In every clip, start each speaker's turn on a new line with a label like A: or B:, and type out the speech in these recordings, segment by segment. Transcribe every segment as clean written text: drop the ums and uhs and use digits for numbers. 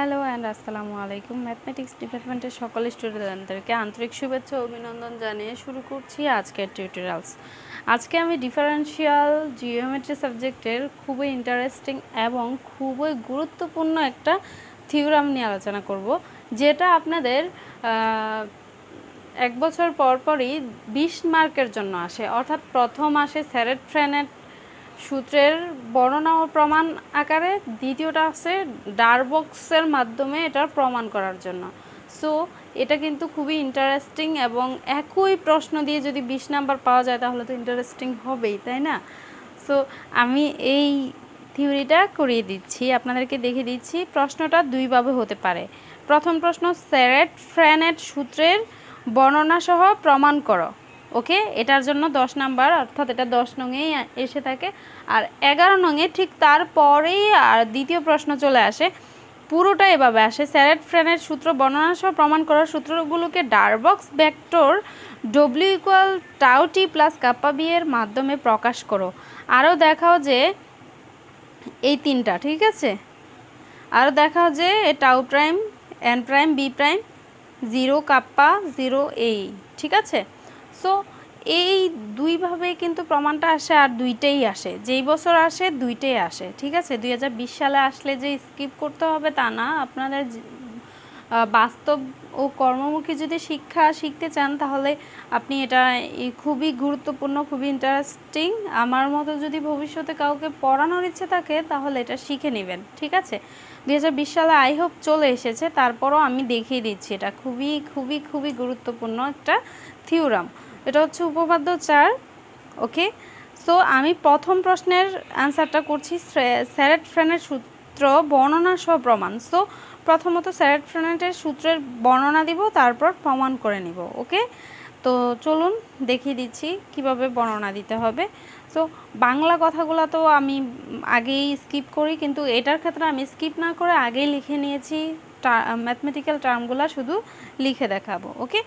A: Hello and আসসালামু আলাইকুম। Mathematics ডিপার্টমেন্টের সকল স্টুডেন্টদেরকে আন্তরিক শুভেচ্ছা ও অভিনন্দন জানিয়ে শুরু করছি আজকের টিউটোরিয়ালস। আজকে আমি ডিফারেনশিয়াল জিওমেট্রি সাবজেক্টের খুবই ইন্টারেস্টিং এবং খুবই গুরুত্বপূর্ণ একটা থিওরাম নিয়ে আলোচনা করব, যেটা আপনাদের এক বছর পরই 20 মার্কের জন্য আসে। অর্থাৎ প্রথম আসে সেরেট-ফ্রেনেট সূত্রের বর্ণনা ও প্রমাণ আকারে, দ্বিতীয়টা আছে ডারবক্সের মাধ্যমে এটার প্রমাণ করার জন্য। সো এটা কিন্তু খুবই ইন্টারেস্টিং এবং একই প্রশ্ন দিয়ে যদি 20 নাম্বার পাওয়া যায় তাহলে তো ইন্টারেস্টিং হবেই, তাই না? সো আমি এই থিওরিটা করিয়ে দিচ্ছি, আপনাদেরকে দেখিয়ে দিচ্ছি। প্রশ্নটা দুইভাবে হতে পারে। প্রথম প্রশ্ন, সেরেট-ফ্রেনেট সূত্রের বর্ণনা সহ প্রমাণ করো। ওকে, এটার জন্য 10 নাম্বার, অর্থাৎ এটা 10 নংয়েই এসে থাকে। আর 11 নংয়ে ঠিক তারপরেই আর দ্বিতীয় প্রশ্ন চলে আসে। পুরোটা এভাবে আসে, সেরেট-ফ্রেনেট সূত্র বর্ণনা সহ প্রমাণ করার সূত্রগুলোকে ডারবক্স vector W equal tau T plus kappa B এর মাধ্যমে প্রকাশ করো। আরও দেখাও যে এই তিনটা, ঠিক আছে? আরও দেখাও যে tau prime, N prime, B prime, 0 kappa 0 এই, ঠিক আছে? সো এই দুইভাবে কিন্তু প্রমাণটা আসে, আর দুইটাই আসে, যেই বছর আসে দুইটাই আসে, ঠিক আছে? 2020 সালে আসলে যে স্কিপ করতে হবে তা না। আপনাদের বাস্তব ও কর্মমুখী যদি শিক্ষা শিখতে চান তাহলে আপনি এটা খুবই গুরুত্বপূর্ণ, খুবই ইন্টারেস্টিং। আমার মতো যদি ভবিষ্যতে কাউকে পড়ানোর ইচ্ছে থাকে তাহলে এটা শিখে নেবেন, ঠিক আছে? 2020 সালে আই হোপ চলে এসেছে, তারপরও আমি দেখিয়ে দিচ্ছি। এটা খুবই খুবই খুবই গুরুত্বপূর্ণ একটা থিওরাম। এটা হচ্ছে উপপাদ্য 4। ওকে, সো আমি প্রথম প্রশ্নের অ্যান্সারটা করছি, সেরেট-ফ্রেনেট সূত্র বর্ণনা সহ প্রমাণ। সো প্রথমত সেরেট-ফ্রেনেটের সূত্রের বর্ণনা দিব, তারপর প্রমাণ করে নিব। ওকে, তো চলুন দেখিয়ে দিচ্ছি কিভাবে বর্ণনা দিতে হবে। সো বাংলা কথাগুলো তো আমি আগেই স্কিপ করি, কিন্তু এটার ক্ষেত্রে আমি স্কিপ না করে আগেই লিখে নিয়েছি। ম্যাথমেটিক্যাল টার্মগুলো শুধু লিখে দেখাবো। ওকে,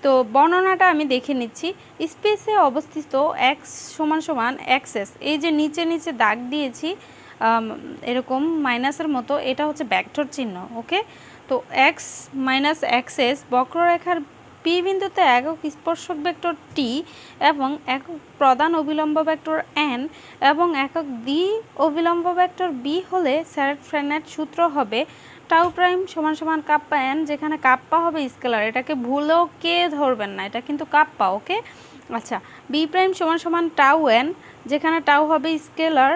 A: তো বর্ণনাটা আমি দেখে নিচ্ছি। স্পেসে অবস্থিত এক্স সমান সমান এক্সএস, এই যে নিচে নিচে দাগ দিয়েছি এরকম মাইনাসের মতো, এটা হচ্ছে ভেক্টর চিহ্ন। ওকে, তো এক্স মাইনাস এক্সএস বক্ররেখার পি বিন্দুতে একক স্পর্শক ভেক্টর টি এবং একক প্রধান অভিলম্ব ভেক্টর এন এবং একক দ্বি অভিলম্ব ভেক্টর বি হলে সেরেট-ফ্রেনেট সূত্র হবে টাউ প্রাইম সমান সমান কাপ্পা এন, যেখানে কাপ্পা হবে স্কেলার, এটাকে ভুলেও কে ধরবেন না, এটা কিন্তু কাপ্পা। ওকে, আচ্ছা, বি প্রাইম সমান সমান টাউ এন, যেখানে টাউ হবে স্কেলার,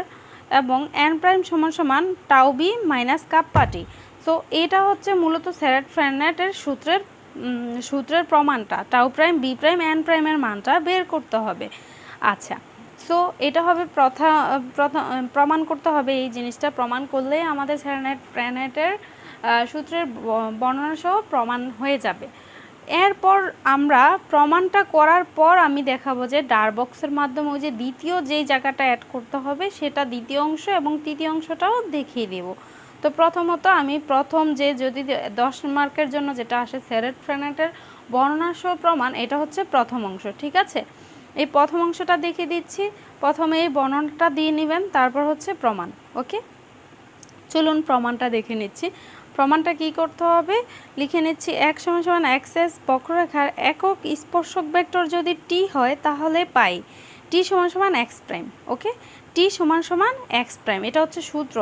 A: এবং এন প্রাইম সমান সমান tau b minus kappa t. So এটা হচ্ছে মূলত সেরেট-ফ্রেনেটের সূত্রের প্রমাণটা। Tau prime, B prime, n প্রাইমের মানটা বের করতে হবে। আচ্ছা, সো এটা হবে প্রমাণ করতে হবে। এই জিনিসটা প্রমাণ করলে আমাদের সেরেট-ফ্রেনেটের সূত্রের বর্ণনা সহ প্রমাণ হয়ে যাবে। এরপর আমরা প্রমাণটা করার পর আমি দেখাবো যে ডারবক্সের মাধ্যমে ওই যে দ্বিতীয় যেই জায়গাটা অ্যাড করতে হবে সেটা দ্বিতীয় অংশ, এবং তৃতীয় অংশটাও দেখিয়ে দেব। তো প্রথমত আমি প্রথম যে যদি 10 মার্কের জন্য যেটা আসে সেরেট-ফ্রেনেটের বর্ণনা সহ প্রমাণ, এটা হচ্ছে প্রথম অংশ, ঠিক আছে? এই প্রথম অংশটা দেখিয়ে দিচ্ছি। প্রথমে এই বর্ণনাটা দিয়ে নেবেন, তারপর হচ্ছে প্রমাণ। ওকে, চলুন প্রমাণটা দেখে নিচ্ছি। প্রমাণটা কি করতে হবে লিখে নিচ্ছি। এক্স সমান সমান এক্সএস বক্ররেখার একক স্পর্শক ভেক্টর যদি টি হয় তাহলে পাই টি সমান সমান এক্স প্রাইম। ওকে, টি সমান সমান এক্স প্রাইম, এটা হচ্ছে সূত্র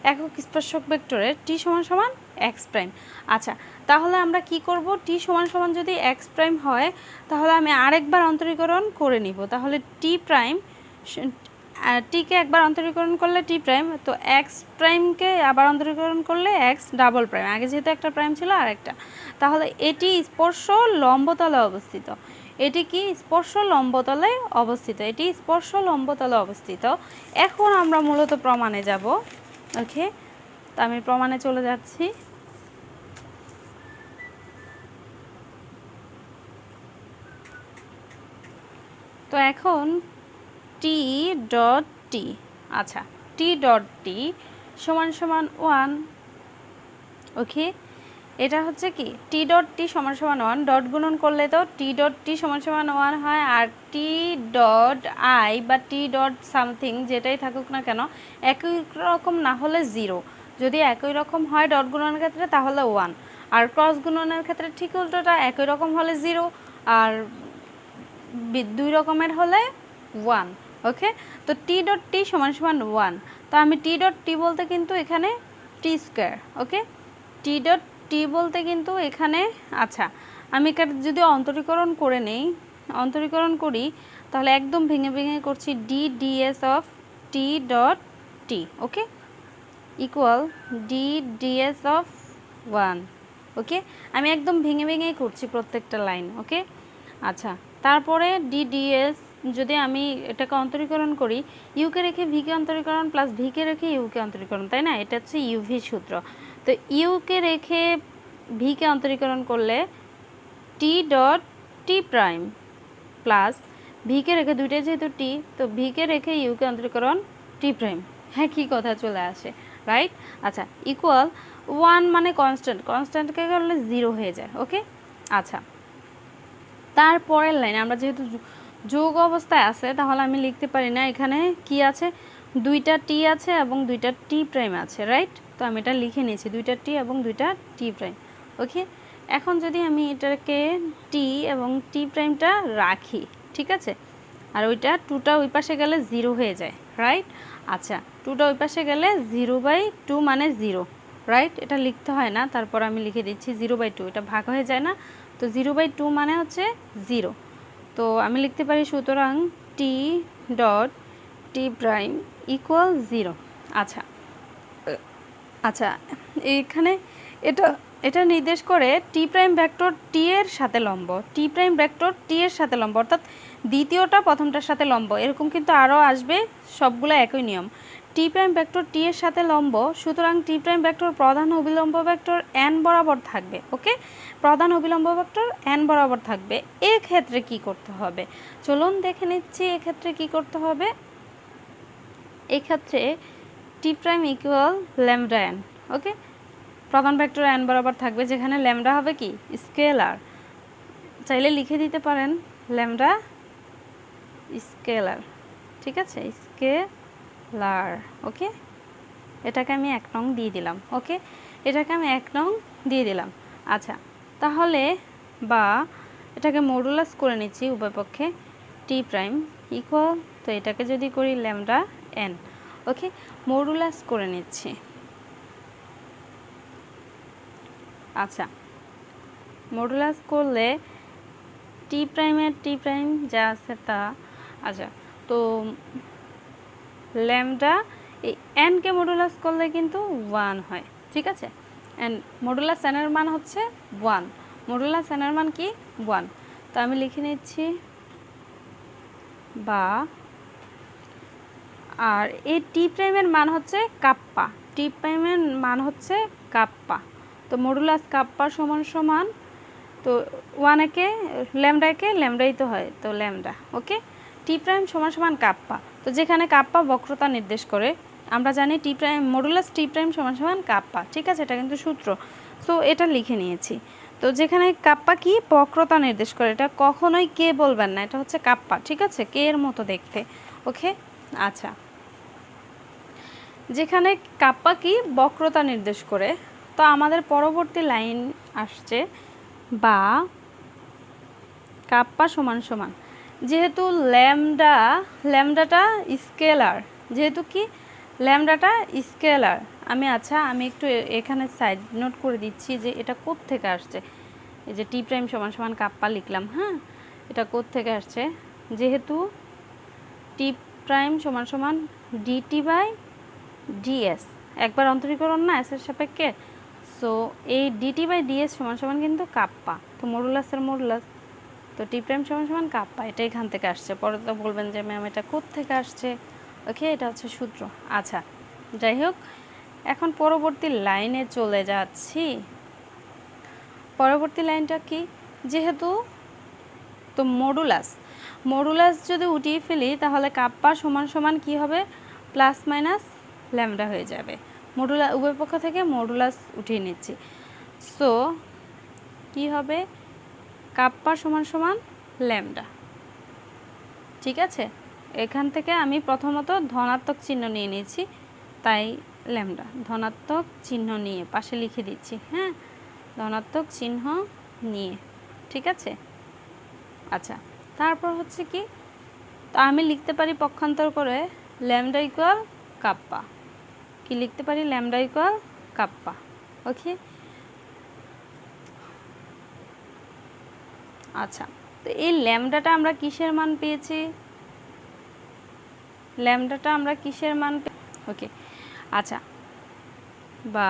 A: একক স্পর্শক ভেক্টরের, টি সমান সমান এক্স প্রাইম। আচ্ছা, তাহলে আমরা কি করব? টি সমান সমান যদি এক্স প্রাইম হয় তাহলে আমি আরেকবার অন্তরীকরণ করে নিব। তাহলে টি প্রাইম, টিকে একবার অন্তরীকরণ করলে টি প্রাইম, তো এক্স প্রাইমকে আবার অন্তরীকরণ করলে এক্স ডাবল প্রাইম, আগে যেহেতু একটা প্রাইম ছিল আর একটা। তাহলে এটি স্পর্শ লম্বতলে অবস্থিত, এটি কি স্পর্শ লম্বতলে অবস্থিত, এটি স্পর্শ লম্বতলে অবস্থিত। এখন আমরা মূলত প্রমাণে যাব। ওকে, তো আমি প্রমাণে চলে যাচ্ছি। তো এখন টি ডট টি, আচ্ছা, টি ডট টি সমান সমান 1। ওকে, এটা হচ্ছে কি টি ডট টি সমান সমান 1, ডট গুণন করলে তো টি ডট টি সমান সমান 1 হয়, আর টি ডট আই বা টি ডট সামথিং যেটাই থাকুক না কেন একই রকম না হলে 0। যদি একই রকম হয় ডট গুণনের ক্ষেত্রে তাহলে 1, আর ক্রস গুণনের ক্ষেত্রে ঠিক উল্টোটা, একই রকম হলে 0 আর দুই রকমের হলে 1। ওকে, তো টি ডট টি সমান সমান 1। তো আমি টি ডট টি বলতে কিন্তু এখানে টি স্কোয়ার। ওকে, টি ডট টি বলতে কিন্তু এখানে, আচ্ছা আমি যদি অন্তরীকরণ করে নেই, অন্তরীকরণ করি তাহলে একদম ভেঙে ভেঙে করছি, D ds of T dot T, okay, equal d ds of 1। ওকে, আমি একদম ভেঙে ভেঙেই করছি প্রত্যেকটা লাইন। ওকে, আচ্ছা তারপরে ডি ডিএস যদি আমি এটাকে অন্তরীকরণ করি, ইউকে রেখে ভিকে অন্তরীকরণ প্লাস ভিকে রেখে ইউকে অন্তরীকরণ, তাই না? এটা হচ্ছে ইউভি সূত্র। তো ইউকে রেখে ভিকে অন্তরীকরণ করলে টি ডট টি প্রাইম প্লাস ভিকে রেখে দুইটাই যেহেতু টি, তো ভিকে রেখে ইউকে অন্তরীকরণ টি প্রাইম, হ্যাঁ কী কথা চলে আসে, রাইট? আচ্ছা ইকুয়াল 1 মানে কনস্ট্যান্ট, কনস্ট্যান্টকে করলে 0 হয়ে যায়। ওকে, আচ্ছা তারপরের লাইনে আমরা যেহেতু যোগ অবস্থায় আছে তাহলে আমি লিখতে পারি না, এখানে কি আছে, দুইটা টি আছে এবং দুইটা টি প্রাইম আছে, রাইট? তো আমি এটা লিখে নিয়েছি, দুইটা টি এবং দুইটা টি প্রাইম। ওকে, এখন যদি আমি এটাকে টি এবং টি প্রাইমটা রাখি, ঠিক আছে, আর ওইটা টুটা ওই পাশে গেলে 0 হয়ে যায়, রাইট? আচ্ছা টুটা ওই পাশে গেলে 0/2 মানে 0, রাইট? এটা লিখতে হয় না, তারপর আমি লিখে দিচ্ছি 0/2, এটা ভাগ হয়ে যায় না, তো 0/2 মানে হচ্ছে 0। তো আমি লিখতে পারি সুতরাং টি ডট টি প্রাইম ইকুয়াল 0। আচ্ছা আচ্ছা এইখানে এটা এটা নির্দেশ করে টি প্রাইম ভেক্টর টি এর সাথে লম্ব, টি প্রাইম ভেক্টর টি এর সাথে লম্ব, অর্থাৎ দ্বিতীয়টা প্রথমটার সাথে লম্ব, এরকম কিন্তু আরও আসবে, সবগুলো একই নিয়ম। টি প্রাইম ভেক্টর টি এর সাথে লম্ব, সুতরাং টি প্রাইম ভেক্টর প্রধান অবিলম্ব ভেক্টর n বরাবর থাকবে। ওকে, প্রধান অবিলম্ব ভেক্টর n বরাবর থাকবে। এক্ষেত্রে কি করতে হবে চলুন দেখে নিচ্ছি, এক্ষেত্রে কি করতে হবে। এক্ষেত্রে টি প্রাইম ইকুয়াল ল্যামডা n। ওকে, প্রধান ভেক্টর n বরাবর থাকবে, যেখানে ল্যামডা হবে কি স্কেলার, চাইলে লিখে দিতে পারেন ল্যামডা স্কেলার, ঠিক আছে, স্কেলার। ওকে, এটাকে আমি 1 নং দিয়ে দিলাম। ওকে, এটাকে আমি 1 নং দিয়ে দিলাম। আচ্ছা তাহলে বা এটাকে মডুলাস করে নিচ্ছি উভয় পক্ষে, টি প্রাইম ইকুয়াল, তো এটাকে যদি করি ল্যামডা n। ওকে, মডুলাস করে নিচ্ছি। আচ্ছা মডুলাস করলে টি প্রাইমের টি প্রাইম যা আছে তা, আচ্ছা তো ল্যামডা এই এনকে মডুলাস করলে কিন্তু 1 হয়, ঠিক আছে, এন্ড মডুলাস এনের মান হচ্ছে 1, মডুলাস এনের মান কি 1। তো আমি লিখে নিচ্ছি বা, আর এই টি প্রাইমের মান হচ্ছে কাপ্পা, টি প্রাইমের মান হচ্ছে কাপ্পা, তো মডুলাস কাপ্পা সমান সমান, তো 1 একে ল্যামডাকে ল্যামডাই তো হয়, তো ল্যামডা। ওকে, টি প্রাইম সমান সমান কাপ্পা, তো যেখানে কাপ্পা বক্রতা নির্দেশ করে, আমরা জানি টি প্রাইম মডুলাস টি প্রাইম সমান সমান কাপ্পা, ঠিক আছে, এটা কিন্তু সূত্র, সো এটা লিখে নিয়েছি। তো যেখানে কাপ্পা কি বক্রতা নির্দেশ করে, এটা কখনোই কে বলবেন না, এটা হচ্ছে কাপ্পা, ঠিক আছে, কে এর মতো দেখতে। ওকে, আচ্ছা যেখানে কাপ্পা কি বক্রতা নির্দেশ করে, তো আমাদের পরবর্তী লাইন আসছে বা কাপ্পা সমান সমান, যেহেতু ল্যামডাটা স্কেলার, যেহেতু কি ল্যামডাটা স্কেলার, আমি একটু এখানে সাইড নোট করে দিচ্ছি যে এটা কোত্থেকে আসছে। এই যে টি প্রাইম সমান সমান কাপ্পা লিখলাম, হ্যাঁ এটা কোত্থেকে আসছে, যেহেতু টি প্রাইম সমান সমান ডিটি বাই ডিএস, একবার অন্তরীকরণ না এসের সাপেক্ষে, সো এই ডিটি বাই ডিএস সমান সমান কিন্তু কাপ্পা, তো মডুলাসের মডুলাস, তো টি প্রাইম সমান সমান কাপ্পা, এটা এখান থেকে আসছে। পরে তো বলবেন যে ম্যাম এটা কোত্থেকে আসছে, ওকে এটা হচ্ছে সূত্র। আচ্ছা যাই হোক, এখন পরবর্তী লাইনে চলে যাচ্ছি। পরবর্তী লাইনটা কি, যেহেতু তো মডুলাস যদি উঠিয়ে ফেলি তাহলে কাপ্পা সমান সমান কি হবে, প্লাস মাইনাস ল্যামডা হয়ে যাবে, মডুলাস উভয় পক্ষ থেকে মডুলাস উঠিয়ে নিচ্ছি, সো কি হবে কাপ্পা সমান সমান ল্যামডা, ঠিক আছে। এখান থেকে আমি প্রথমত ধনাত্মক চিহ্ন নিয়ে নিয়েছি, তাই ল্যামডা ধনাত্মক চিহ্ন নিয়ে পাশে লিখে দিচ্ছি, হ্যাঁ, ধনাত্মক চিহ্ন নিয়ে, ঠিক আছে। আচ্ছা, তারপর হচ্ছে কি, তো আমি লিখতে পারি পক্ষান্তর করে ল্যামডা ইকুয়াল কাপ্পা, কি লিখতে পারি, ল্যামডা ইকুয়াল কাপ্পা। ওকে, আচ্ছা, তো এই ল্যামডাটা আমরা কিসের মান পেয়েছি, ল্যামডাটা আমরা কিসের মান, ওকে, আচ্ছা, বা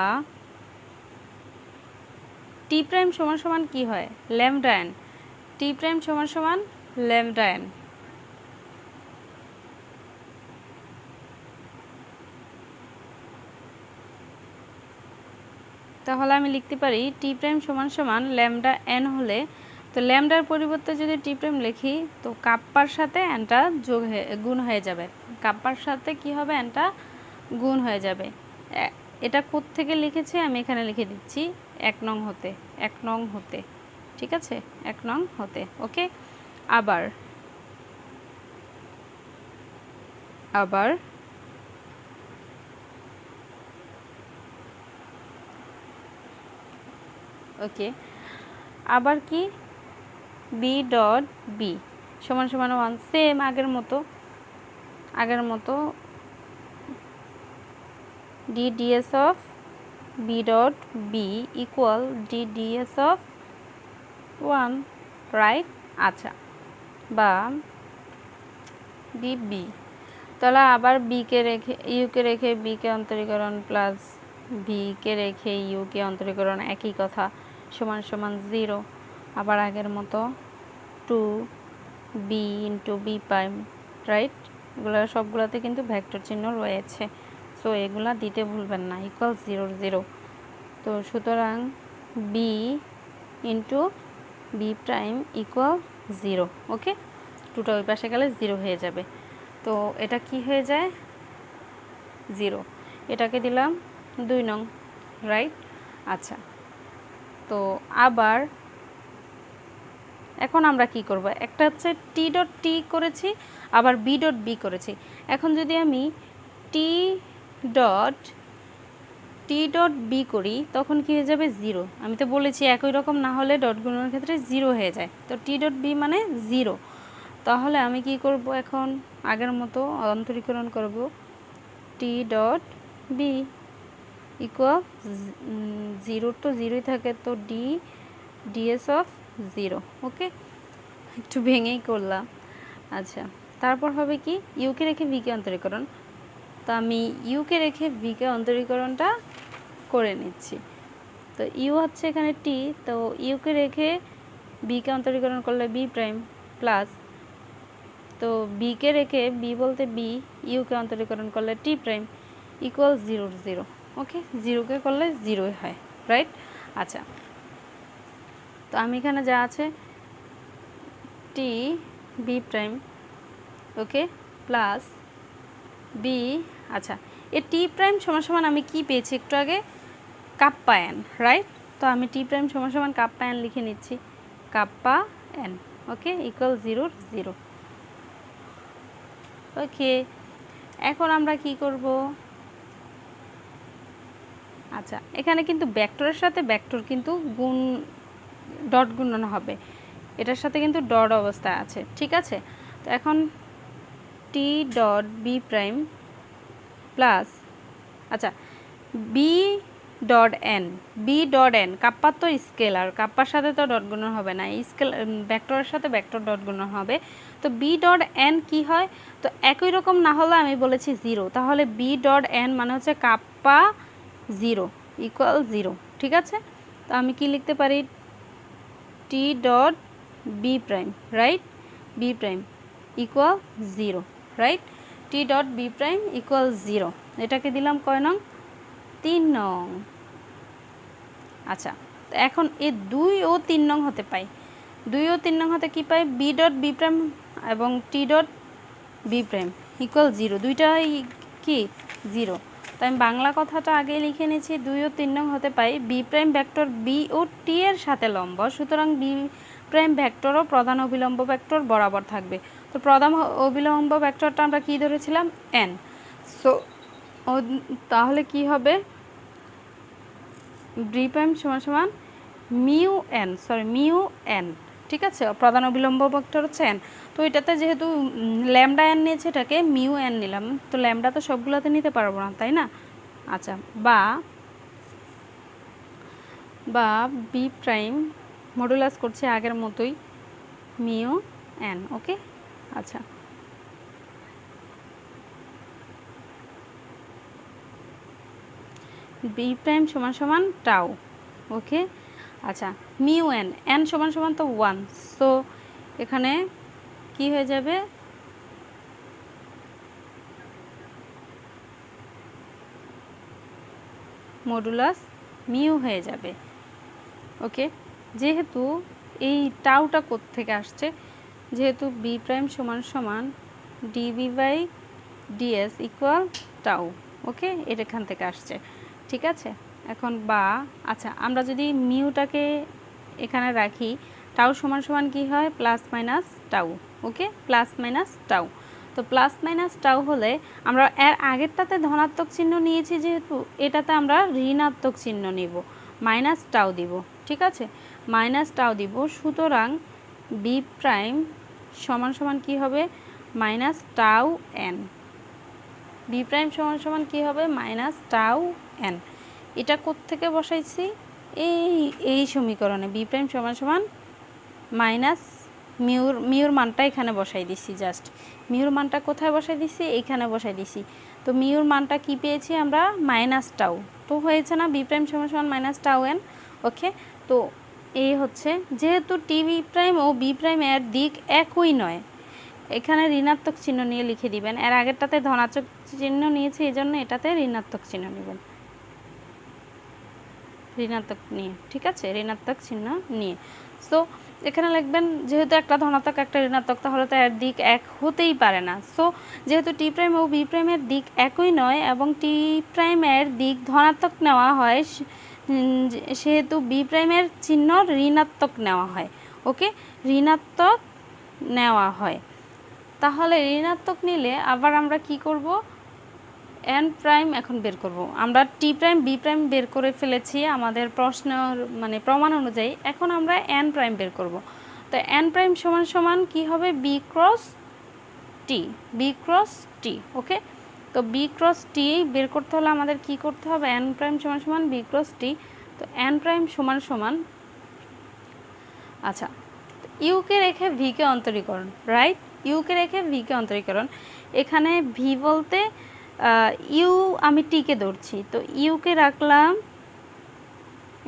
A: টি প্রাইম সমান সমান কি হয়, ল্যামডা এন, টি প্রাইম সমান সমান ল্যামডা এন। তাহলে আমি লিখতে পারি টি প্রাইম সমান সমান ল্যামডা এন হলে, তো ল্যামডার পরিবর্তে যদি টি প্রাইম লিখি তো কাপ্পার সাথে এনটা গুণ হয়ে যাবে, কাপ্পার সাথে কি হবে, এনটা গুণ হয়ে যাবে। এটা কোত্থেকে লিখেছি আমি এখানে লিখে দিচ্ছি, 1 নং হতে, 1 নং হতে, ঠিক আছে, 1 নং হতে। ওকে, আবার ওকে, আবার কি, বি ডট বি সমান সমান 1, সেম আগের মতো d ds of b dot b equal d ds of 1, right. আচ্ছা, বা বি বি, তাহলে আবার বিকে রেখে ইউকে রেখে বিকে অন্তরীকরণ প্লাস ভিকে রেখে ইউকে অন্তরীকরণ, একই কথা, সমান সমান 0, আবার আগের মতো 2 b into b prime, right. এগুলো সবগুলোতে কিন্তু ভেক্টর চিহ্ন রয়েছে, সো এগুলা দিতে ভুলবেন না, ইকুয়াল 0 0। তো সুতরাং b into b prime equal 0। Okay, 2টা ওই পাশে গেলে 0 হয়ে যাবে, তো এটা কি হয়ে যায়, 0, এটাকে দিলাম 2 নং, রাইট। আচ্ছা, তো আবার এখন আমরা কি করব, একটা হচ্ছে টি ডট টি করেছি, আবার বি ডট বি করেছি। এখন যদি আমি টি ডট বি করি তখন কি হয়ে যাবে, 0। আমি তো বলেছি একই রকম না হলে ডট গুণনের ক্ষেত্রে 0 হয়ে যায়, তো টি ডট বি মানে 0। তাহলে আমি কি করব, এখন আগের মতো অন্তরীকরণ করব, টি ডট বি ইকুয়াল 0, তো 0ই থাকে, তো ডিএস অফ 0। ওকে, একটু ভেঙেই করলাম। আচ্ছা, তারপর হবে কি, ইউকে রেখে ভিকে অন্তরীকরণ, তো আমি ইউকে রেখে ভিকে অন্তরীকরণটা করে নিচ্ছি। তো ইউ হচ্ছে এখানে টি, তো ইউকে রেখে বিকে অন্তরীকরণ করলে বি প্রাইম প্লাস, তো বিকে রেখে বি বলতে বি, ইউকে অন্তরীকরণ করলে টি প্রাইম ইকুয়াল 0 0। ওকে, 0কে করলে 0 হয়, রাইট। আচ্ছা, তো আমি এখানে যা আছে টি বি প্রাইম, ওকে, প্লাস বি, আচ্ছা, এ টি প্রাইম সমান সমান আমি কি পেয়েছি একটু আগে, কাপ্পা এন, রাইট। তো আমি টি প্রাইম সমান সমান কাপ্পা এন লিখে নিচ্ছি, কাপ্পা এন, ওকে, ইকুয়াল 0 0। ওকে, এখন আমরা কি করব, আচ্ছা, এখানে কিন্তু ভেক্টরের সাথে ভেক্টর কিন্তু ডট গুণন হবে, এটার সাথে কিন্তু ডট অবস্থায় আছে, ঠিক আছে। তো এখন t dot b prime plus, আচ্ছা, বি ডট এন, কাপ্পার তো স্কেলার, কাপ্পার সাথে তো ডট গুণন হবে না, ভেক্টরের সাথে ভেক্টর ডট গুণন হবে। তো বি ডট এন কি হয়, তো একই রকম না হলে আমি বলেছি 0, তাহলে বি ডট এন মানে হচ্ছে কাপ্পা 0 ইকুয়াল 0, ঠিক আছে। তো আমি কি লিখতে পারি, t dot b prime, right, b prime equal 0, right, t dot b prime equal 0, এটাকে দিলাম কয় নং, 3 নং। আচ্ছা, তো এখন এই 2 ও 3 নং হতে পাই, 2 ও 3 নং হতে কি পাই, বি ডট বি প্রাইম এবং t dot b prime equal 0, দুইটাই কি 0। তো আমি বাংলা কথাটা আগে লিখে নিয়েছি, 2 ও 3 নং হতে পাই বি প্রাইম ভেক্টর বি ও টি এর সাথে লম্ব, সুতরাং বি প্রাইম ভেক্টরও প্রধান অবিলম্ব ভেক্টর বরাবর থাকবে। তো প্রধান অবিলম্ব ভেক্টরটা আমরা কি ধরেছিলাম, এন, সো ও তাহলে কি হবে, বি প্রাইম সমান সমান মিউ এন, মিউ এন, ঠিক আছে, প্রধান অবিলম্ব ভেক্টর হচ্ছে এন। তো এটাতে যেহেতু ল্যামডা এন নিয়েছে, এটাকে মিউ এন নিলাম, তো ল্যামডা তো সবগুলোতে নিতে পারবো না, তাই না? আচ্ছা, বা বি প্রাইম মডুলাস করছে আগের মতোই মিউ এন। ওকে, আচ্ছা, বি প্রাইম সমান সমান টাউ। ওকে, আচ্ছা, মিউ এন, এন সমান সমান তো 1, সো এখানে কি হয়ে যাবে, মডুলাস মিউ হয়ে যাবে। ওকে, যেহেতু এই টাউটা কোত্থেকে আসছে, যেহেতু বি প্রাইম সমান সমান DB by DS equal tau. Okay, এটা এখান থেকে আসছে, ঠিক আছে। এখন আচ্ছা, আমরা যদি মিউটাকে এখানে রাখি, টাউ সমান সমান কী হয়, প্লাস মাইনাস টাউ। ওকে, প্লাস মাইনাস টাউ। তো প্লাস মাইনাস টাউ হলে আমরা এর আগেরটাতে ধনাত্মক চিহ্ন নিয়েছি, যেহেতু এটাতে আমরা ঋণাত্মক চিহ্ন নিব, মাইনাস টাউ দিব, ঠিক আছে, মাইনাস টাউ দিব। সুতরাং বি প্রাইম সমান সমান কী হবে, minus tau n. B prime সমান সমান কী হবে, মাইনাস টাউ এন। এটা কোত্থেকে বসাইছি, এই সমীকরণে বি প্রাইম সমান সমান মাইনাস মিউর মানটা এখানে বসাই দিছি, জাস্ট মিউর মানটা কোথায় বসাই দিছি, এইখানে বসাই দিছি। তো মিউর মানটা কি পেয়েছি আমরা, মাইনাস টাউ। তো হয়েছে না, বি প্রাইম সমান সমান মাইনাস টাউ এন। ওকে, তো এই হচ্ছে, যেহেতু টি বি প্রাইম ও বি প্রাইম এর দিক একই নয়, এখানে ঋণাত্মক চিহ্ন নিয়ে লিখে দিবেন। এর আগেরটাতে ধনাত্মক চিহ্ন নিয়েছে, এই জন্য এটাতে ঋণাত্মক চিহ্ন নেবেন, ঋণাত্মক নিয়ে, ঠিক আছে, ঋণাত্মক চিহ্ন নিয়ে। সো এখানে লিখবেন, যেহেতু একটা ধনাত্মক একটা ঋণাত্মক, তাহলে তো এর দিক এক হতেই পারে না। সো যেহেতু টি প্রাইম ও বি প্রাইমের দিক একই নয় এবং টি প্রাইমের দিক ধনাত্মক নেওয়া হয়, সেহেতু বি প্রাইমের চিহ্ন ঋণাত্মক নেওয়া হয়। ওকে, ঋণাত্মক নেওয়া হয়। তাহলে ঋণাত্মক নিলে আবার আমরা কি করব, এন প্রাইম এখন বের করব। আমরা টি প্রাইম বি প্রাইম বের করে ফেলেছি আমাদের প্রশ্নের মানে প্রমাণ অনুযায়ী, এখন আমরা এন প্রাইম বের করব। তো এন প্রাইম সমান সমান কী হবে, B cross T, B cross T. Okay, তো বি ক্রস টি বের করতে হলে আমাদের কি করতে হবে, এন প্রাইম সমান সমান বি ক্রস টি। তো এন প্রাইম সমান সমান, আচ্ছা, ইউকে রেখে ভিকে অন্তরীকরণ, রাইট, ইউকে রেখে ভিকে অন্তরীকরণ। এখানে ভি বলতে ইউ আমি টিকে ধরছি, তো ইউকে রাখলাম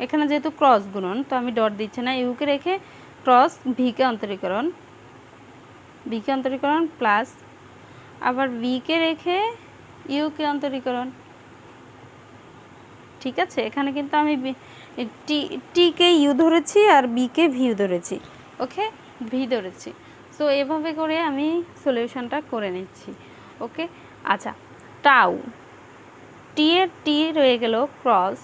A: এখানে, যেহেতু ক্রস গুণন তো আমি ডট দিচ্ছি না, ইউকে রেখে ক্রস ভিকে অন্তরীকরণ, ভিকে অন্তরীকরণ প্লাস আবার ভিকে রেখে ইউকে অন্তরীকরণ, ঠিক আছে। এখানে কিন্তু আমি টিকে ইউ ধরেছি আর বিকে ভিউ ধরেছি। ওকে, ভি ধরেছি। সো এভাবে করে আমি সলিউশনটা করে নিচ্ছি। ওকে, আচ্ছা, টাউ টি এর টি রয়ে গেল ক্রস,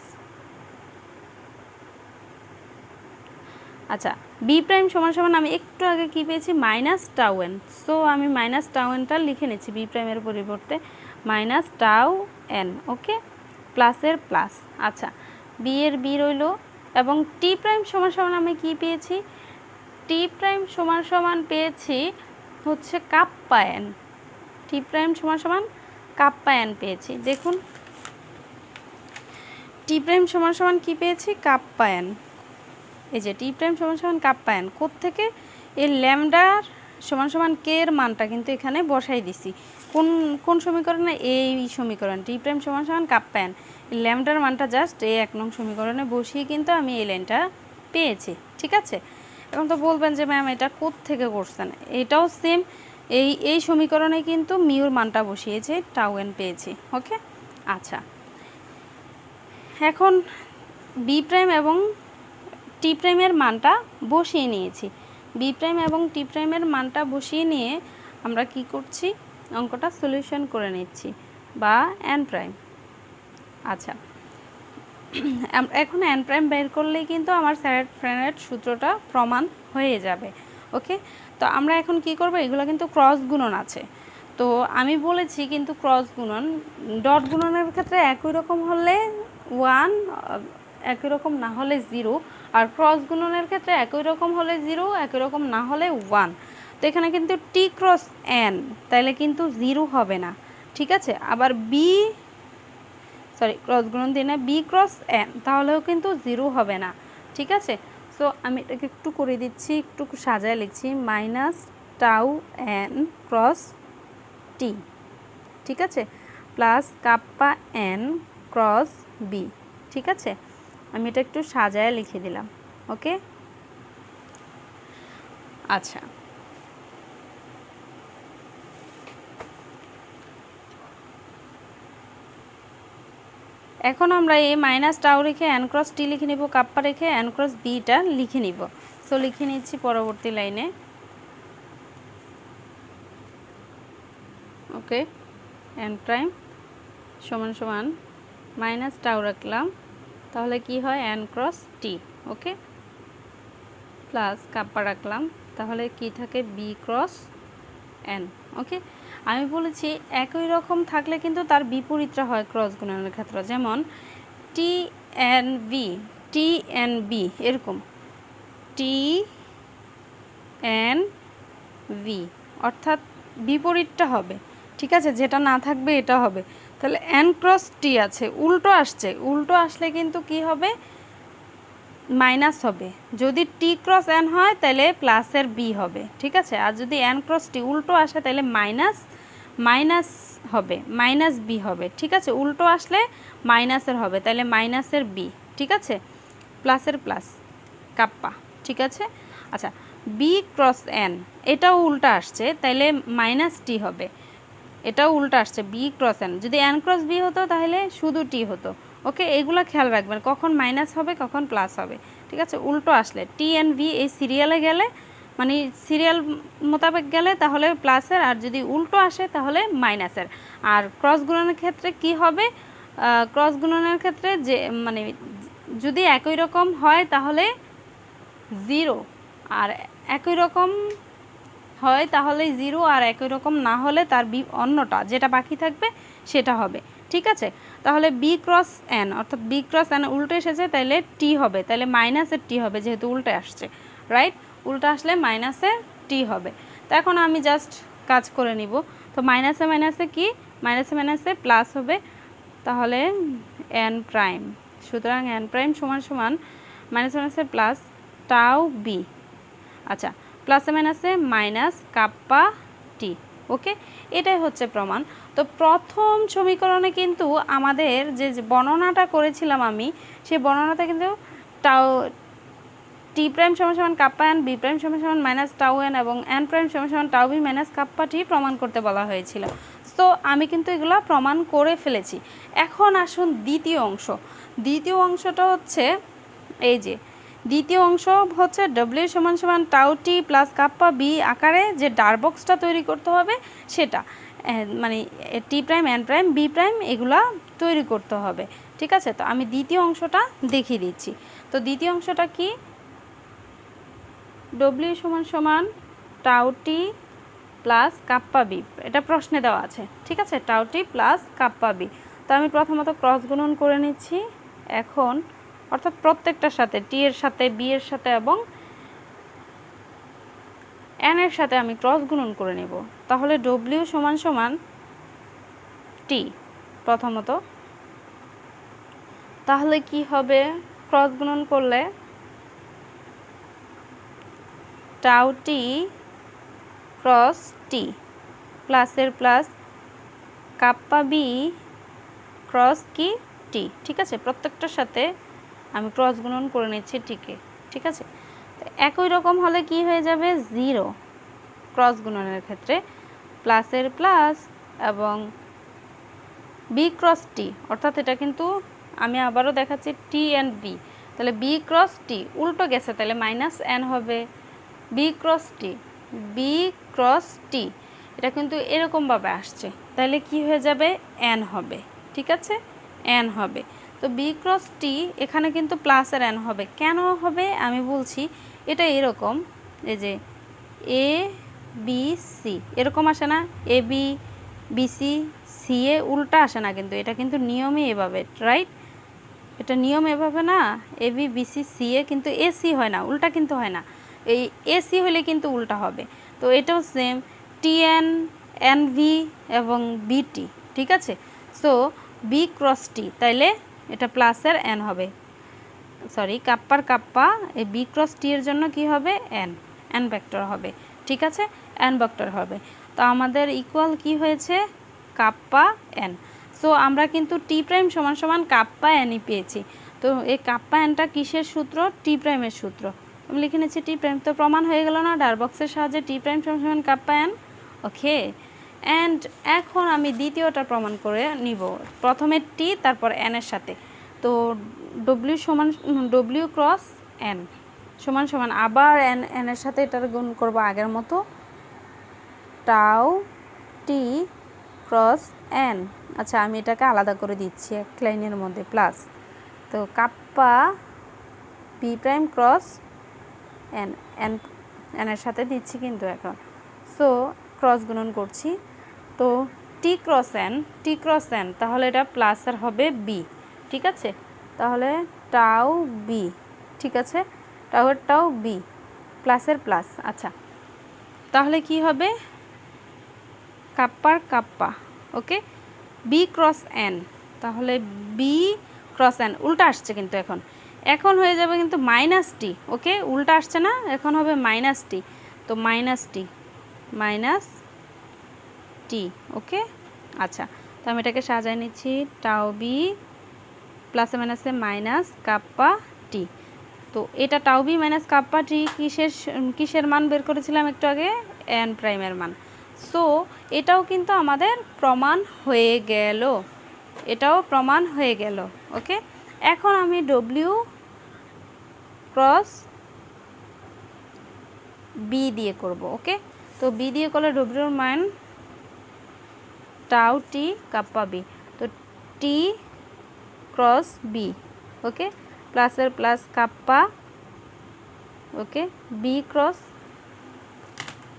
A: আচ্ছা, বি প্রাইম সমান সমান আমি একটু আগে কি পেয়েছি, মাইনাস টাউ এন। সো আমি মাইনাস টাউ এনটা লিখে নিচ্ছি বি প্রাইমের পরিবর্তে, মাইনাস টাউ এন। ওকে, প্লাসের প্লাস, আচ্ছা, বি এর বি রইল, এবং টি প্রাইম সমান সমান আমি কি পেয়েছি, টি প্রাইম সমান সমান পেয়েছি হচ্ছে কাপ্পা এন, টি প্রাইম সমান সমান কাপ্পা এন পেয়েছি। দেখুন, টি প্রাইম সমান সমান কী পেয়েছি, কাপ্পা এন। এই যে টি প্রাইম সমান সমান কাপ্পা এন, কোত্থেকে, এই ল্যামডার সমান সমান কে এর মানটা কিন্তু এখানে বসাই দিছি। কোন সমীকরণে, এই সমীকরণ, টি প্রাইম সমান সমান কাপ্পা এন, ল্যামডার মানটা জাস্ট এই 1 নং সমীকরণে বসিয়ে কিন্তু আমি এই লাইনটা পেয়েছি, ঠিক আছে। এখন তো বলবেন যে ম্যাম এটা কোত্থেকে করছেন, এটাও সেম, এই সমীকরণে কিন্তু মিউর মানটা বসিয়েছে, টাউ এন পেয়েছি। ওকে, আচ্ছা, এখন বি প্রাইম এবং টি প্রাইমের মানটা বসিয়ে নিয়েছি, বি প্রাইম এবং টি প্রাইমের মানটা বসিয়ে নিয়ে আমরা কি করছি, অঙ্কটা সলিউশন করে নিচ্ছি, বা এন প্রাইম। আচ্ছা, এখন এন প্রাইম বের করলেই কিন্তু আমার স্যারেট ফ্রেনেট সূত্রটা প্রমাণ হয়ে যাবে। ওকে, তো আমরা এখন কি করব, এগুলো কিন্তু ক্রস গুণন আছে, তো আমি বলেছি কিন্তু ক্রস গুণন, ডট গুণনের ক্ষেত্রে একই রকম হলে 1, একই রকম না হলে 0, আর ক্রস গুণনের ক্ষেত্রে একই রকম হলে 0, একই রকম না হলে 1। তো এখানে কিন্তু টি ক্রস এন, তাইলে কিন্তু 0 হবে না, ঠিক আছে। আবার ক্রস গুণন দিয়ে না বি ক্রস এন, তাহলেও কিন্তু 0 হবে না, ঠিক আছে। সো আমি এটাকে একটু করে দিচ্ছি, একটু সাজায় লিখছি, minus tau n cross t, ঠিক আছে, plus kappa n cross b, ঠিক আছে। আমি এটা একটু সাজায় লিখে দিলাম, ওকে। আচ্ছা, এখন আমরা এই মাইনাস টাউ রেখে এন ক্রস টি লিখে নিব, কাপ্পা রেখে এন ক্রস বিটা লিখে নিব। সো লিখে নিচ্ছি পরবর্তী লাইনে, ওকে। এন প্রাইম সমান সমান মাইনাস টাউ রাখলাম, তাহলে কি হয় এন ক্রস টি, ওকে, প্লাস কাপ্পা রাখলাম, তাহলে কি থাকে বি ক্রস এন, ওকে। আমি বলেছি একই রকম থাকলে কিন্তু তার বিপরীতটা হয় ক্রস গুণনের ক্ষেত্রে, যেমন টি এন বি এরকম টি এন ভি, অর্থাৎ বিপরীতটা হবে, ঠিক আছে, যেটা না থাকবে এটা হবে। তাহলে এন ক্রস টি আছে, উল্টো আসছে, উল্টো আসলে কিন্তু কি হবে, মাইনাস হবে। যদি টি ক্রস এন হয় তাহলে প্লাসের বি হবে, ঠিক আছে। আর যদি এন ক্রস টি উল্টো আসে তাহলে মাইনাস হবে, মাইনাস বি হবে, ঠিক আছে। উল্টো আসলে মাইনাসের হবে, তাহলে মাইনাসের বি, ঠিক আছে, প্লাসের প্লাস কাপ্পা, ঠিক আছে। আচ্ছা, বি ক্রস এন এটাও উল্টা আসছে, তাইলে মাইনাস টি হবে, এটাও উল্টা আসছে বি ক্রস এন। যদি এন ক্রস বি হতো তাহলে শুধু টি হতো, ওকে। এগুলো খেয়াল রাখবেন, কখন মাইনাস হবে কখন প্লাস হবে, ঠিক আছে। উল্টো আসলে টি এন ভি এই সিরিয়ালে গেলে, মানে সিরিয়াল মোতাবেক গেলে তাহলে প্লাসের, আর যদি উল্টো আসে তাহলে মাইনাসের। আর ক্রস গুণনের ক্ষেত্রে কি হবে, ক্রস গুণনের ক্ষেত্রে যে মানে যদি একই রকম হয় তাহলে 0, আর একই রকম হয় তাহলে 0, আর একই রকম না হলে তার অন্যটা যেটা বাকি থাকবে সেটা হবে, ঠিক আছে। তাহলে বি ক্রস এন, অর্থাৎ বি ক্রস এন উল্টে এসেছে, তাহলে টি হবে, তাহলে মাইনাসের টি হবে, যেহেতু উল্টে আসছে, রাইট। উল্টো আসলে মাইনাসের টি হবে। তো এখন আমি জাস্ট কাজ করে নিব। তো মাইনাসে মাইনাসে কি, মাইনাসে মাইনাসে প্লাস হবে, তাহলে এন প্রাইম, সুতরাং এন প্রাইম সমান সমান মাইনাস মাইনাসে প্লাস টাউ বি, আচ্ছা, প্লাসে মাইনাসে মাইনাস কাপ্পা টি, ওকে। এটাই হচ্ছে প্রমাণ। তো প্রথম সমীকরণে কিন্তু আমাদের যে বর্ণনাটা করেছিলাম আমি, সেই বর্ণনাতে কিন্তু টাউ টি প্রাইম সমান সমান কাপ্পা এন, বি প্রাইম সমান সমান মাইনাস টাউ এন এবং এন প্রাইম সমান সমান টাউ বি মাইনাস কাপ্পা টি প্রমাণ করতে বলা হয়েছিল। তো আমি কিন্তু এগুলো প্রমাণ করে ফেলেছি। এখন আসুন দ্বিতীয় অংশ। দ্বিতীয় অংশটা হচ্ছে এই যে দ্বিতীয় অংশ হচ্ছে ডব্লিউ সমান সমান tau T plus kappa B আকারে যে ডারবক্সটা তৈরি করতে হবে সেটা, মানে T prime N prime B prime এগুলা তৈরি করতে হবে, ঠিক আছে। তো আমি দ্বিতীয় অংশটা দেখিয়ে দিচ্ছি। তো দ্বিতীয় অংশটা কি, ডব্লিউ সমান সমান tau T plus kappa B, এটা প্রশ্নে দেওয়া আছে, ঠিক আছে, tau T plus kappa B. তো আমি প্রথমত ক্রস গুণন করে নিচ্ছি এখন, অর্থাৎ প্রত্যেকটার সাথে, টি এর সাথে, বি এর সাথে এবং এন এর সাথে আমি ক্রস গুণন করে নেব। তাহলে ডব্লিউ সমান সমান টি প্রথমত, তাহলে কি হবে ক্রস গুণন করলে, টাউ টি ক্রস টি প্লাসের প্লাস কাপ্পা বি ক্রস কি টি, ঠিক আছে। প্রত্যেকটার সাথে আমি ক্রস গুণন করে নিচ্ছি টিকে, ঠিক আছে। একই রকম হলে কি হয়ে যাবে 0 ক্রস গুণনের ক্ষেত্রে, প্লাসের প্লাস এবং বি ক্রস টি, অর্থাৎ এটা কিন্তু আমি আবারও দেখাচ্ছি টি এন্ড বি, তাহলে বি ক্রস টি উল্টো গেছে, তাহলে মাইনাস এন হবে, বি ক্রস টি এটা কিন্তু এরকমভাবে আসছে, তাহলে কি হয়ে যাবে এন হবে, ঠিক আছে, এন হবে। তো বি ক্রস টি এখানে কিন্তু প্লাসের এন হবে, কেন হবে আমি বলছি। এটা এরকম, এই যে এ বি সি এরকম আসে না, A B B C C এ উল্টা আসে না, কিন্তু এটা কিন্তু নিয়মই এভাবে, রাইট? এটা নিয়ম এভাবে না, A B B C C এ কিন্তু এ সি হয় না, উল্টা কিন্তু হয় না, এই এ সি হলে কিন্তু উল্টা হবে। তো এটাও same, T N N V এবং বিটি, ঠিক আছে? সো বি ক্রস টি, তাইলে এটা প্লাসের এন হবে, সরি কাপ্পার কাপ্পা, এই বি ক্রস টি এর জন্য কি হবে, এন, এন ভেক্টর হবে, ঠিক আছে? এন ভেক্টর হবে। তো আমাদের ইকুয়াল কি হয়েছে, কাপ্পা এন। সো আমরা কিন্তু টি প্রাইম সমান সমান কাপ্পা এনই পেয়েছি। তো এই কাপ্পা এনটা কিসের সূত্র, টি প্রাইমের সূত্র। আমি লিখে নিচ্ছি টি প্রাইম, তো প্রমাণ হয়ে গেল না ডারবক্সের সাহায্যে টি প্রাইম সমান সমান কাপ্পা এন। ওকে, অ্যান্ড এখন আমি দ্বিতীয়টা প্রমাণ করে নিব, প্রথমে টি তারপর এনের সাথে। তো ডব্লিউ সমান ডব্লিউ ক্রস এন সমান সমান আবার এন, এনের সাথে এটার গুণ করব আগের মতো, টাউ টি ক্রস এন। আচ্ছা, আমি এটাকে আলাদা করে দিচ্ছি এক লাইনের মধ্যে, প্লাস, তো kappa P prime cross N, N এনের সাথে দিচ্ছি কিন্তু এখন। সো ক্রস গুণন করছি, তো টি ক্রস এন, তাহলে এটা প্লাসের হবে বি, ঠিক আছে? তাহলে টাউ বি, ঠিক আছে, টাউ বি, প্লাসের প্লাস। আচ্ছা, তাহলে কি হবে, কাপ্পার কাপ্পা, ওকে, বি ক্রস এন, তাহলে বি ক্রস এন উল্টা আসছে কিন্তু এখন হয়ে যাবে কিন্তু মাইনাস টি, ওকে, উল্টা আসছে না, এখন হবে মাইনাস টি, তো মাইনাস টি, ওকে। আচ্ছা, তো আমি এটাকে সাজায় নিচ্ছি, টাউ বি প্লাসে মাইনাসে মাইনাস কাপ্পা টি। তো এটা টাউ বি মাইনাস কাপ্পা টি কিসের মান বের করেছিলাম একটু আগে, এন প্রাইমের মান। সো এটাও কিন্তু আমাদের প্রমাণ হয়ে গেল, এটাও প্রমাণ হয়ে গেল, ওকে। এখন আমি ডব্লিউ ক্রস বি দিয়ে করব, ওকে। তো বি দিয়ে করলে ডব্লিউর মান টাউ টি কাপ্পা বি, তো টি ক্রস বি, ওকে, প্লাসের প্লাস কাপ্পা, ওকে, বি ক্রস,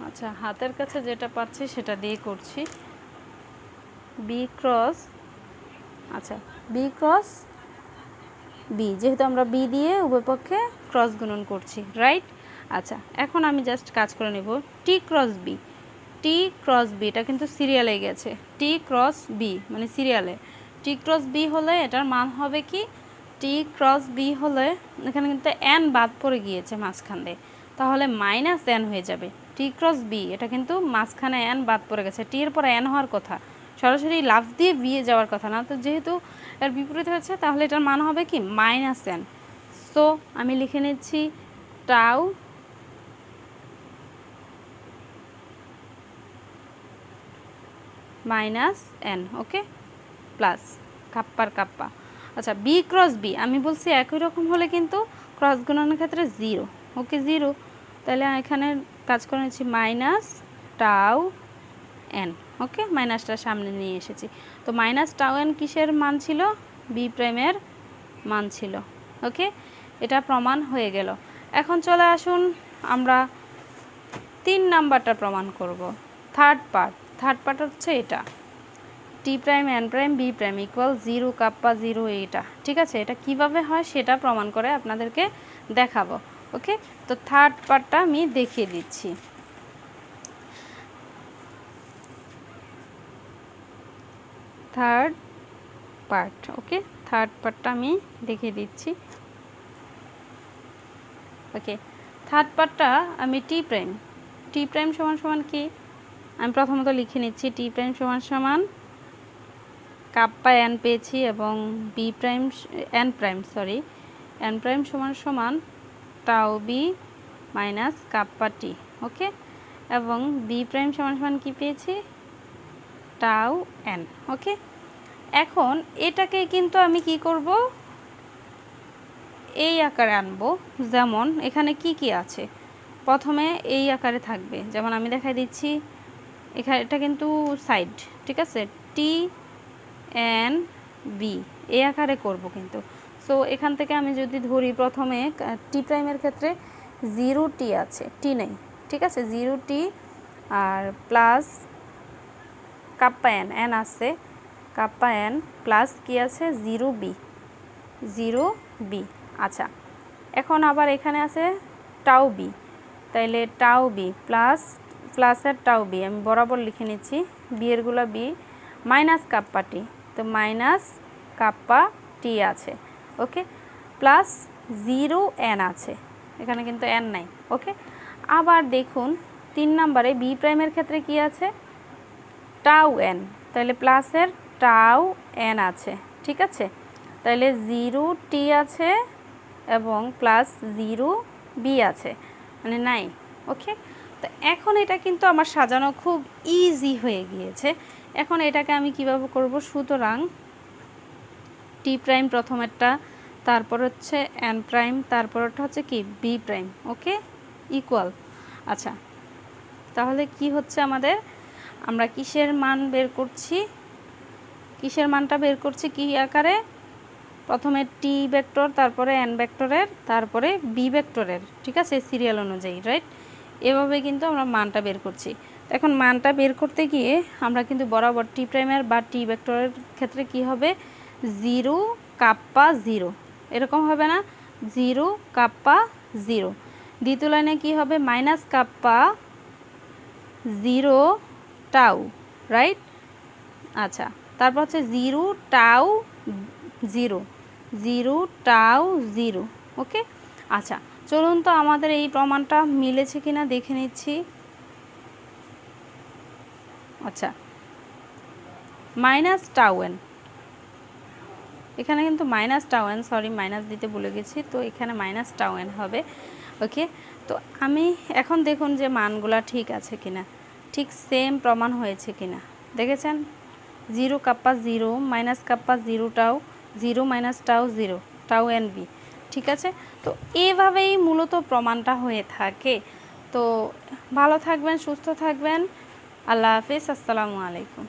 A: আচ্ছা হাতের কাছে যেটা পাচ্ছি সেটা দিয়ে করছি, বি ক্রস, আচ্ছা বি ক্রস বি, যেহেতু আমরা বি দিয়ে উভয় পক্ষে ক্রস গুণন করছি, রাইট? আচ্ছা, এখন আমি জাস্ট কাজ করে নেব, টি ক্রস বি, এটা কিন্তু সিরিয়ালে গেছে, টি ক্রস বি মানে সিরিয়ালে, টি ক্রস বি হলে এটার মান হবে কি, টি ক্রস বি হলে এখানে কিন্তু এন বাদ পড়ে গিয়েছে মাঝখান দিয়ে, তাহলে মাইনাস এন হয়ে যাবে, টি ক্রস বি, এটা কিন্তু মাঝখানে এন বাদ পড়ে গেছে, টি এর পরে এন হওয়ার কথা, সরাসরি লাফ দিয়ে বিয়ে যাওয়ার কথা না, তো যেহেতু এর বিপরীত হয়েছে তাহলে এটার মান হবে কি, মাইনাস এন। সো আমি লিখে নিচ্ছি টাউ মাইনাস এন, ওকে, প্লাস কাপ্পার কাপ্পা। আচ্ছা, বি ক্রস বি আমি বলছি একই রকম হলে কিন্তু ক্রস গুণনের ক্ষেত্রে জিরো, ওকে, জিরো, তাহলে এখানে কাজ করে নিচ্ছি মাইনাস টাউ এন, ওকে, মাইনাসটা সামনে নিয়ে এসেছি। তো মাইনাস টাউ এন কিসের মান ছিল, বি প্রাইমের মান ছিল, ওকে, এটা প্রমাণ হয়ে গেল। এখন চলে আসুন আমরা 3 নাম্বারটা প্রমাণ করব, থার্ড পার্ট হচ্ছে এটা, T prime N prime B prime equal zero kappa zero, এইটা ঠিক আছে, এটা কিভাবে হয় সেটা প্রমাণ করে আপনাদেরকে দেখাবো, ওকে। তো থার্ড পার্টটা আমি দেখিয়ে দিচ্ছি, থার্ড পার্টটা আমি দেখিয়ে দিচ্ছি, ওকে। থার্ড পার্টটা আমি টি প্রাইম সমান সমান কি, আমি প্রথমত লিখে নিচ্ছি, টি প্রাইম সমান সমান কাপ্পা এন পেয়েছি এবং বি প্রাইম এন প্রাইম সমান সমান টাউ বি মাইনাস কাপ্পা টি, ওকে, এবং বি প্রাইম সমান সমান কি পেয়েছি, টাউ এন, ওকে। এখন এটাকে কিন্তু আমি কি করব, এই আকারে আনবো, যেমন এখানে কি আছে, প্রথমে এই আকারে থাকবে, যেমন আমি দেখাই দিচ্ছি, এখানে এটা কিন্তু সাইড, ঠিক আছে, টি এন বি এই আকারে করব কিন্তু। সো এখান থেকে আমি যদি ধরি, প্রথমে টি প্রাইমের ক্ষেত্রে 0 টি আছে, টি নেই, ঠিক আছে, 0 টি আর প্লাস কাপ্পা এন, এন আছে কাপ্পা এন প্লাস কি আছে 0b 0b। আচ্ছা, এখন আবার এখানে আছে টাউ বি, তাইলে টাউ বি প্লাস প্লাসের টাউ বি আমি বরাবর লিখে নিচ্ছি, বিয়েরগুলো বি মাইনাস কাপ্পা টি, তো মাইনাস কাপ্পা টি আছে ওকে, প্লাস 0n আছে, এখানে কিন্তু এন নাই ওকে। আবার দেখুন 3 নম্বরে বি প্রাইমের ক্ষেত্রে কি আছে টাউ এন, তাহলে প্লাসের টাউ এন আছে, ঠিক আছে, তাহলে 0t আছে এবং প্লাস 0b আছে, মানে নাই ওকে। তো এখন এটা কিন্তু আমার সাজানো খুব ইজি হয়ে গিয়েছে। এখন এটাকে আমি কিভাবে করব, সুতরাং টি প্রাইম প্রথমেরটা, তারপর হচ্ছে এন প্রাইম, তারপরটা হচ্ছে কি বি প্রাইম ওকে ইকুয়াল। আচ্ছা, তাহলে কি হচ্ছে আমাদের, আমরা কিসের মান বের করছি, কিসের মানটা বের করছি কি আকারে, প্রথমে টি ভেক্টর, তারপরে এন ভেক্টরের, তারপরে বি ভেক্টরের, ঠিক আছে, সিরিয়াল অনুযায়ী, রাইট, এভাবে কিন্তু আমরা মানটা বের করছি। এখন মানটা বের করতে গিয়ে আমরা কিন্তু বরাবর টি প্রাইমের বা টি ভেক্টরের ক্ষেত্রে কি হবে 0 কাপ্পা 0 এরকম হবে না, 0 কাপ্পা 0। দ্বিতীয় লাইনে কি হবে মাইনাস কাপ্পা 0 টাউ, রাইট। আচ্ছা, তারপর হচ্ছে 0 টাউ 0 0 টাউ 0 ওকে। আচ্ছা, চলুন তো আমাদের এই প্রমাণটা মিলেছে কিনা দেখে নিচ্ছি। আচ্ছা, মাইনাস টাউ এন, এখানে কিন্তু minus tau N, sorry minus দিতে ভুলে গেছি, তো এখানে মাইনাস টাউ এন হবে ওকে। তো আমি এখন দেখুন যে মানগুলা ঠিক আছে কিনা, ঠিক সেম প্রমাণ হয়েছে কিনা দেখেছেন, 0 kappa 0 minus kappa 0 tau 0 minus tau 0 tau n b, ঠিক আছে। তো এইভাবেই মূলত প্রমাণটা হয়ে থাকে। তো ভালো থাকবেন, সুস্থ থাকবেন, আল্লাহ হাফিজ, আসসালামু আলাইকুম।